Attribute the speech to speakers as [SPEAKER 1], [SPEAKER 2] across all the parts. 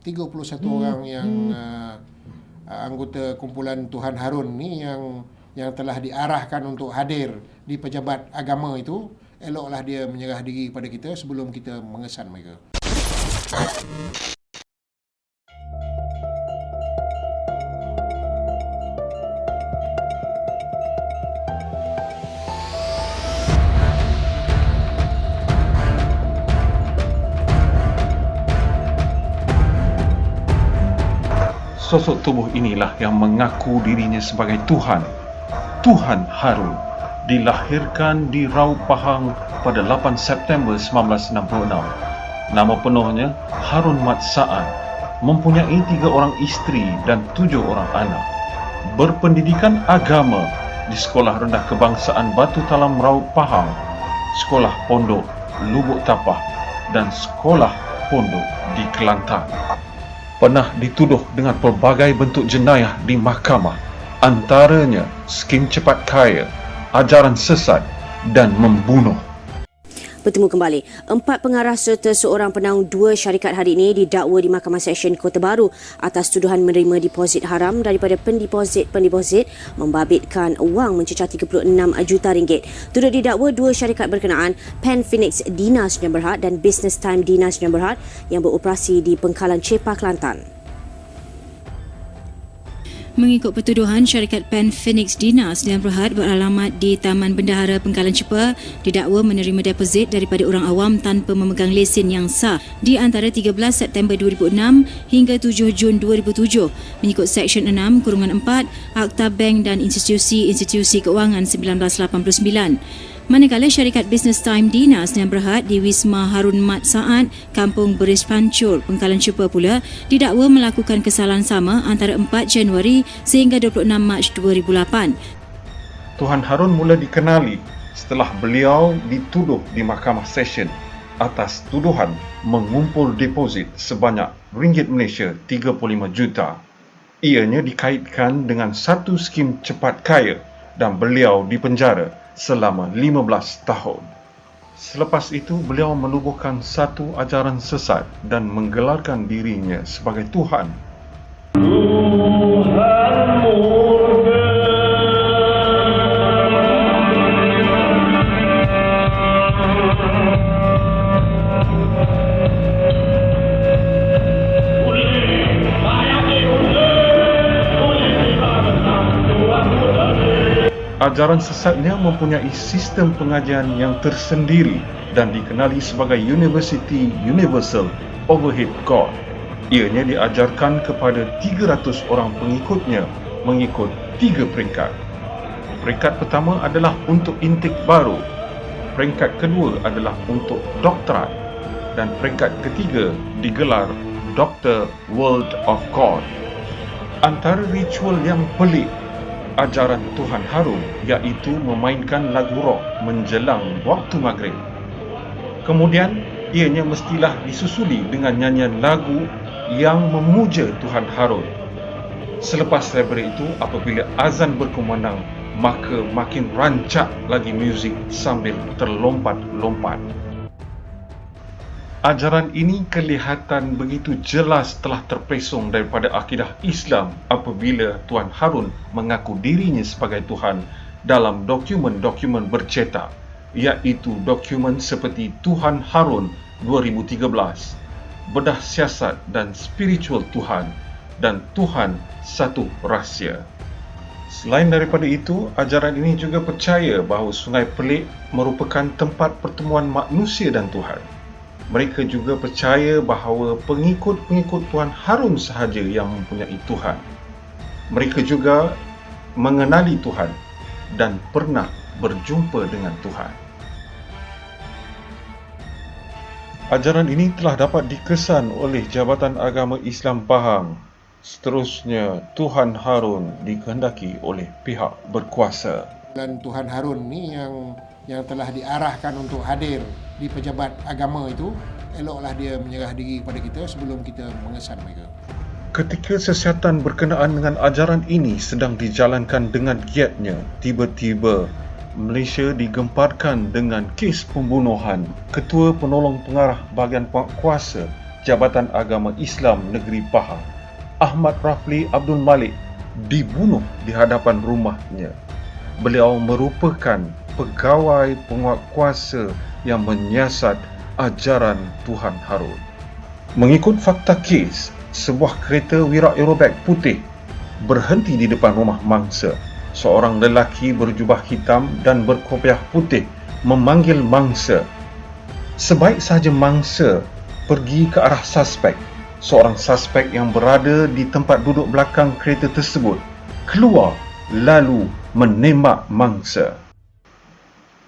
[SPEAKER 1] 31 orang yang anggota kumpulan Tuhan Harun ni yang telah diarahkan untuk hadir di pejabat agama itu, eloklah dia menyerah diri kepada kita sebelum kita mengesan mereka.
[SPEAKER 2] Sosok tubuh inilah yang mengaku dirinya sebagai Tuhan. Tuhan Harun dilahirkan di Raub Pahang pada 8 September 1966. Nama penuhnya Harun Mat Sa'ad. Mempunyai 3 orang isteri dan 7 orang anak. Berpendidikan agama di Sekolah Rendah Kebangsaan Batu Talam Raub Pahang, Sekolah Pondok Lubuk Tapah dan Sekolah Pondok di Kelantan. Pernah dituduh dengan pelbagai bentuk jenayah di mahkamah, antaranya skim cepat kaya, ajaran sesat dan membunuh.
[SPEAKER 3] Bertemu kembali. 4 pengarah serta seorang penaung 2 syarikat hari ini didakwa di Mahkamah Seksyen Kota Baru atas tuduhan menerima deposit haram daripada pendeposit membabitkan wang mencecah RM36 juta. Turut didakwa 2 syarikat berkenaan, Pan Phoenix Dina Sdn Bhd dan Business Time Dina Sdn Bhd yang beroperasi di Pengkalan Chepa, Kelantan.
[SPEAKER 4] Mengikut pertuduhan, syarikat Pan Phoenix Dina Sdn Bhd beralamat di Taman Bendahara Pengkalan Chepa didakwa menerima deposit daripada orang awam tanpa memegang lesen yang sah di antara 13 September 2006 hingga 7 Jun 2007 mengikut Seksyen 6/4 Akta Bank dan Institusi Keuangan 1989. Manakala syarikat Business Time Dina Sdn Bhd di Wisma Harun Mat Sa'ad, Kampung Beris Pancur, Pengkalan Chepa pula didakwa melakukan kesalahan sama antara 4 Januari sehingga 26 Mac 2008.
[SPEAKER 2] Tuhan Harun mula dikenali setelah beliau dituduh di Mahkamah Session atas tuduhan mengumpul deposit sebanyak ringgit Malaysia 35 juta. Ianya dikaitkan dengan satu skim cepat kaya dan beliau dipenjara selama 15 tahun. Selepas itu, beliau menubuhkan satu ajaran sesat dan menggelarkan dirinya sebagai Tuhan. Ajaran sesatnya mempunyai sistem pengajian yang tersendiri dan dikenali sebagai University Universal Overhead God. Ianya diajarkan kepada 300 orang pengikutnya mengikut 3 peringkat. Peringkat pertama adalah untuk intik baru, peringkat kedua adalah untuk doktorat dan peringkat ketiga digelar Dr. World of God. Antara ritual yang pelik ajaran Tuhan Harun iaitu memainkan lagu rock menjelang waktu maghrib. Kemudian, ianya mestilah disusuli dengan nyanyian lagu yang memuja Tuhan Harun. Selepas daripada itu, apabila azan berkumandang, maka makin rancak lagi muzik sambil terlompat-lompat. Ajaran ini kelihatan begitu jelas telah terpesong daripada akidah Islam apabila Tuan Harun mengaku dirinya sebagai Tuhan dalam dokumen-dokumen bercetak, iaitu dokumen seperti Tuhan Harun 2013, Bedah Siasat dan Spiritual Tuhan, dan Tuhan Satu Rahsia. Selain daripada itu, ajaran ini juga percaya bahawa Sungai Pelik merupakan tempat pertemuan manusia dan Tuhan. Mereka juga percaya bahawa pengikut-pengikut Tuan Harun sahaja yang mempunyai Tuhan. Mereka juga mengenali Tuhan dan pernah berjumpa dengan Tuhan. Ajaran ini telah dapat dikesan oleh Jabatan Agama Islam Pahang. Seterusnya, Tuhan Harun dikehendaki oleh pihak berkuasa.
[SPEAKER 1] Dan Tuhan Harun ni yang telah diarahkan untuk hadir di pejabat agama itu, eloklah dia menyerah diri kepada kita sebelum kita mengesan mereka.
[SPEAKER 2] Ketika siasatan berkenaan dengan ajaran ini sedang dijalankan dengan giatnya, tiba-tiba Malaysia digemparkan dengan kes pembunuhan Ketua Penolong Pengarah Bahagian Kuasa Jabatan Agama Islam Negeri Pahang, Ahmad Rafli Abdul Malik, dibunuh di hadapan rumahnya. Beliau merupakan pegawai penguatkuasa yang menyiasat ajaran Tuhan Harun. Mengikut fakta kes, sebuah kereta Wira Aerobag putih berhenti di depan rumah mangsa. Seorang lelaki berjubah hitam dan berkopiah putih memanggil mangsa. Sebaik sahaja mangsa pergi ke arah suspek, seorang suspek yang berada di tempat duduk belakang kereta tersebut keluar lalu menembak mangsa.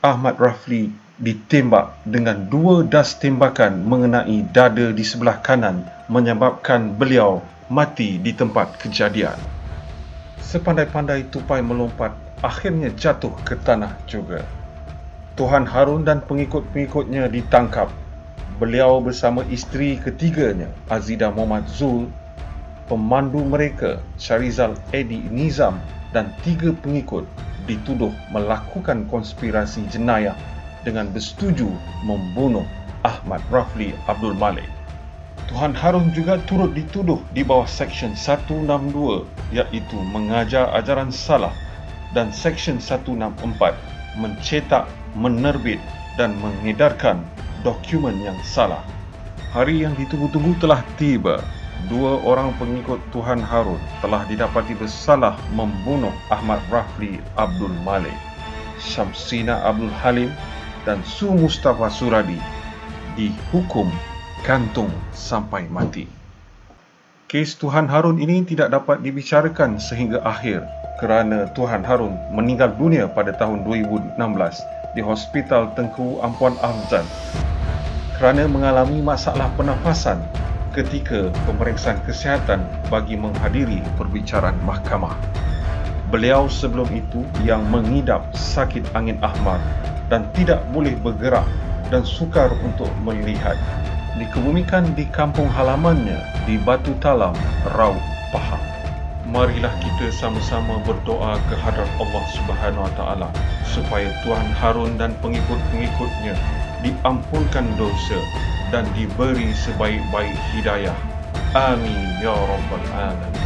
[SPEAKER 2] Ahmad Rafli ditembak dengan 2 das tembakan mengenai dada di sebelah kanan, menyebabkan beliau mati di tempat kejadian. Sepandai-pandai tupai melompat, akhirnya jatuh ke tanah juga. Tuhan Harun dan pengikut-pengikutnya ditangkap. Beliau bersama isteri ketiganya, Azidah Muhammad Zul, pemandu mereka, Syarizal Edi Nizam dan 3 pengikut dituduh melakukan konspirasi jenayah dengan bersetuju membunuh Ahmad Rafli Abdul Malik. Tuhan Harun juga turut dituduh di bawah Seksyen 162 iaitu mengajar ajaran salah dan Seksyen 164 mencetak, menerbit dan mengedarkan dokumen yang salah. Hari yang ditunggu-tunggu telah tiba. 2 orang pengikut Tuhan Harun telah didapati bersalah membunuh Ahmad Rafli Abdul Malik. Syamsina Abdul Halim dan Su Mustafa Suradi dihukum gantung sampai mati. Kes Tuhan Harun ini tidak dapat dibicarakan sehingga akhir kerana Tuhan Harun meninggal dunia pada tahun 2016 di Hospital Tengku Ampuan Ahmad kerana mengalami masalah pernafasan ketika pemeriksaan kesihatan bagi menghadiri perbicaraan mahkamah. Beliau sebelum itu yang mengidap sakit angin ahmar dan tidak boleh bergerak dan sukar untuk melihat, dikebumikan di kampung halamannya di Batu Talam, Raub, Pahang. Marilah kita sama-sama berdoa ke hadrat Allah Subhanahu Wa Taala supaya Tuan Harun dan pengikut-pengikutnya diampunkan dosa dan diberi sebaik-baik hidayah. Amin ya rabbal alamin.